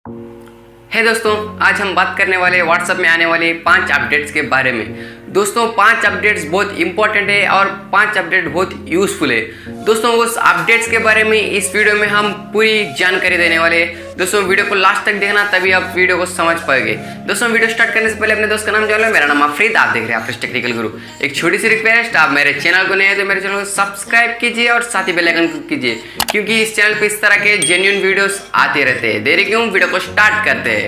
है दोस्तों, आज हम बात करने वाले व्हाट्सएप में आने वाले 5 अपडेट्स के बारे में। दोस्तों 5 अपडेट्स बहुत इंपॉर्टेंट है और 5 अपडेट बहुत यूजफुल है। दोस्तों उस अपडेट्स के बारे में इस वीडियो में हम पूरी जानकारी देने वाले हैं। दोस्तों वीडियो को लास्ट तक देखना, तभी आप वीडियो को समझ पाएंगे। दोस्तों वीडियो स्टार्ट करने से पहले अपने दोस्त का नाम जान लो। मेरा नाम आफरीद, आप देख रहे हैं आफरीद टेक्निकल गुरु। एक छोटी सी रिक्वेस्ट, आप मेरे चैनल को नए हैं तो मेरे चैनल को सब्सक्राइब कीजिए और साथ ही बेल आइकन को कीजिए, क्योंकि इस चैनल पे इस तरह के जेन्युइन वीडियोस आते रहते हैं। देरी क्यों, वीडियो को स्टार्ट करते हैं।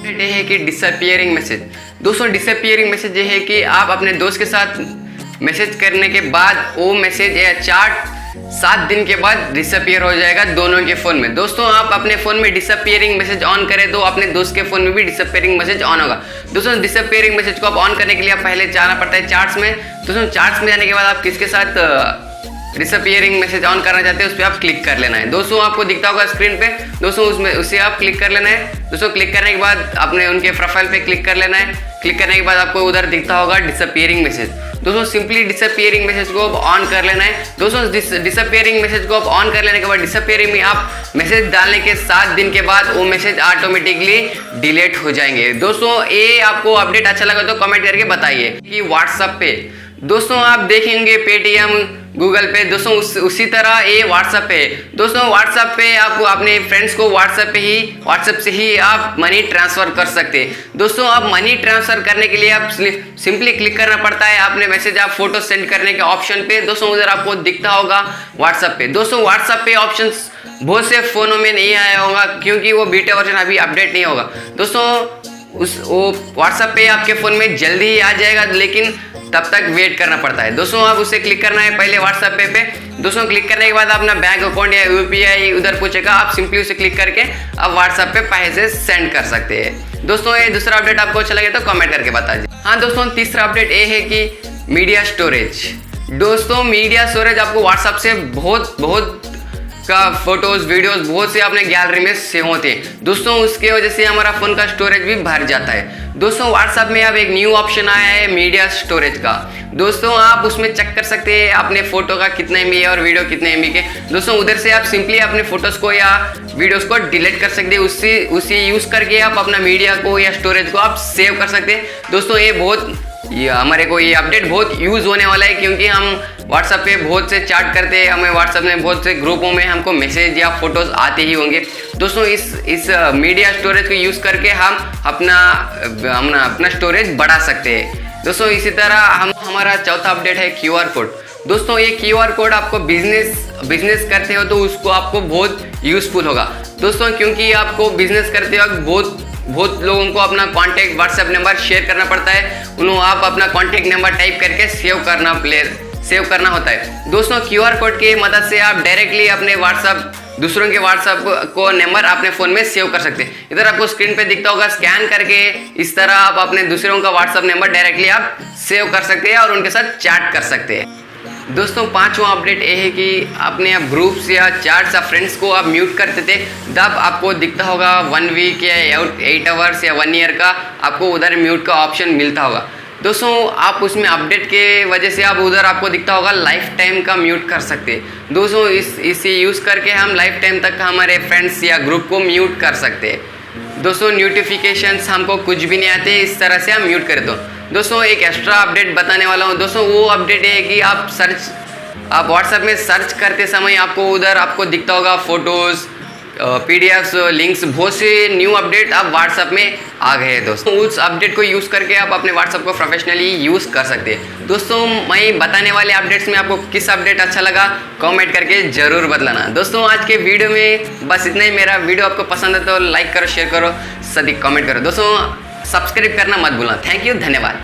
ये है कि डिसअपियरिंग मैसेज। दोस्तों डिसअपियरिंग मैसेज ये है कि आप अपने दोस्त के साथ मैसेज करने के बाद वो मैसेज या चैट 7 दिन के बाद डिसअपियर हो जाएगा दोनों के फ़ोन में। दोस्तों आप अपने फ़ोन में डिसअपियरिंग मैसेज ऑन करें तो अपने दोस्त के फ़ोन में भी डिसअपियरिंग मैसेज ऑन होगा। दोस्तों डिसअपियरिंग मैसेज को आप ऑन करने के लिए आप पहले जाना पड़ता है चार्ट्स में। दोस्तों चार्ट्स में जाने के बाद आप किसके साथ डिसअपियरिंग मैसेज ऑन करना चाहते हैं उस पर आप क्लिक कर लेना है। दोस्तों आपको दिखता होगा स्क्रीन पे, दोस्तों उसमें उसे आप क्लिक कर लेना है। दोस्तों क्लिक करने के बाद अपने उनके प्रोफाइल पे क्लिक कर लेना है। क्लिक करने के बाद आपको उधर दिखता होगा डिसअपियरिंग मैसेज। दोस्तों सिंपली डिसअपियरिंग मैसेज को आप ऑन कर लेना है। दोस्तों डिसअपियरिंग मैसेज को आप ऑन कर लेने के बाद डिसअपियरिंग में आप मैसेज डालने के 7 दिन के बाद वो मैसेज ऑटोमेटिकली डिलीट हो जाएंगे। दोस्तों ये आपको अपडेट अच्छा लगा तो कमेंट करके बताइए। कि व्हाट्सएप पे दोस्तों आप देखेंगे पेटीएम, गूगल पे, दोस्तों उसी तरह ये व्हाट्सएप पे। दोस्तों व्हाट्सएप पे आप अपने फ्रेंड्स को व्हाट्सएप से ही आप मनी ट्रांसफ़र कर सकते हैं। दोस्तों आप मनी ट्रांसफ़र करने के लिए आप सिंपली क्लिक करना पड़ता है अपने मैसेज आप फोटो सेंड करने के ऑप्शन पे। दोस्तों उधर आपको दिखता होगा व्हाट्सएप पे। दोस्तों व्हाट्सएप पे ऑप्शन बहुत से फ़ोनों में नहीं आया होगा, क्योंकि वो बीटा वर्जन अभी अपडेट नहीं होगा। दोस्तों वो व्हाट्सएप पे आपके फ़ोन में जल्दी ही आ जाएगा, लेकिन तब तक वेट करना पड़ता है। दोस्तों आप उसे क्लिक करना है पहले व्हाट्सएप पे। दोस्तों क्लिक करने के बाद अपना बैंक अकाउंट या यूपीआई उधर पूछेगा, आप सिंपली उसे क्लिक करके आप व्हाट्सएप पे पैसे सेंड कर सकते हैं। दोस्तों ये दूसरा अपडेट आपको अच्छा लगे तो कमेंट करके बता दीजिए। हाँ दोस्तों तीसरा अपडेट ये है कि मीडिया स्टोरेज। दोस्तों मीडिया स्टोरेज आपको व्हाट्सएप से बहुत का फोटोज वीडियोस बहुत से अपने गैलरी में सेव होते हैं। दोस्तों उसके वजह से हमारा फ़ोन का स्टोरेज भी भर जाता है। दोस्तों व्हाट्सएप में अब एक न्यू ऑप्शन आया है मीडिया स्टोरेज का। दोस्तों आप उसमें चेक कर सकते हैं अपने फ़ोटो का कितने एमबी है और वीडियो कितने एमबी के। दोस्तों उधर से आप सिंपली अपने फ़ोटोज़ को या वीडियोज़ को डिलीट कर सकते हैं। उसी यूज़ करके आप अपना मीडिया को या स्टोरेज को आप सेव कर सकते हैं। दोस्तों ये हमारे को ये अपडेट बहुत यूज़ होने वाला है, क्योंकि हम व्हाट्सएप पे बहुत से चैट करते हैं, हमें व्हाट्सएप में बहुत से ग्रुपों में हमको मैसेज या फोटोज़ आते ही होंगे। दोस्तों इस मीडिया स्टोरेज को यूज़ करके हम अपना स्टोरेज बढ़ा सकते हैं। दोस्तों इसी तरह हमारा चौथा अपडेट है क्यूआर कोड। दोस्तों ये क्यूआर कोड आपको बिजनेस करते हो तो उसको आपको बहुत यूज़फुल होगा। दोस्तों क्योंकि आपको बिजनेस करते वक्त बहुत लोगों को अपना कॉन्टैक्ट व्हाट्सएप नंबर शेयर करना पड़ता है। आप अपना कॉन्टैक्ट नंबर टाइप करके सेव करना होता है। दोस्तों क्यूआर कोड की मदद से आप डायरेक्टली अपने दूसरों के व्हाट्सएप को नंबर अपने फ़ोन में सेव कर सकते हैं। इधर आपको स्क्रीन पे दिखता होगा, स्कैन करके इस तरह आप अपने दूसरों का व्हाट्सएप नंबर डायरेक्टली आप सेव कर सकते हैं और उनके साथ चैट कर सकते हैं। दोस्तों पांचवा अपडेट ये है कि अपने आप ग्रुप्स या चैट्स या फ्रेंड्स को आप म्यूट करते थे, तब आपको दिखता होगा 1 वीक या 8 आवर्स या 1 ईयर का आपको उधर म्यूट का ऑप्शन मिलता होगा। दोस्तों आप उसमें अपडेट के वजह से आप उधर आपको दिखता होगा लाइफ टाइम का म्यूट कर सकते हैं। दोस्तों इसे यूज़ करके हम लाइफ टाइम तक हमारे फ्रेंड्स या ग्रुप को म्यूट कर सकते हैं। दोस्तों नोटिफिकेशंस हमको कुछ भी नहीं आते, इस तरह से हम म्यूट कर दो। दोस्तों एक एक्स्ट्रा अपडेट बताने वाला हूँ। दोस्तों वो अपडेट है कि आप व्हाट्सएप में सर्च करते समय आपको दिखता होगा फोटोज़, पीडीएफ्स, लिंक्स, बहुत से न्यू अपडेट अब व्हाट्सएप में आ गए हैं। दोस्तों उस अपडेट को यूज़ करके आप अपने व्हाट्सएप को प्रोफेशनली यूज़ कर सकते हैं। दोस्तों मैं बताने वाले अपडेट्स में आपको किस अपडेट अच्छा लगा कमेंट करके ज़रूर बतलाना। दोस्तों आज के वीडियो में बस इतना ही। मेरा वीडियो आपको पसंद है तो लाइक करो, शेयर करो, सभी कमेंट करो। दोस्तों सब्सक्राइब करना मत भूलना। थैंक यू, धन्यवाद।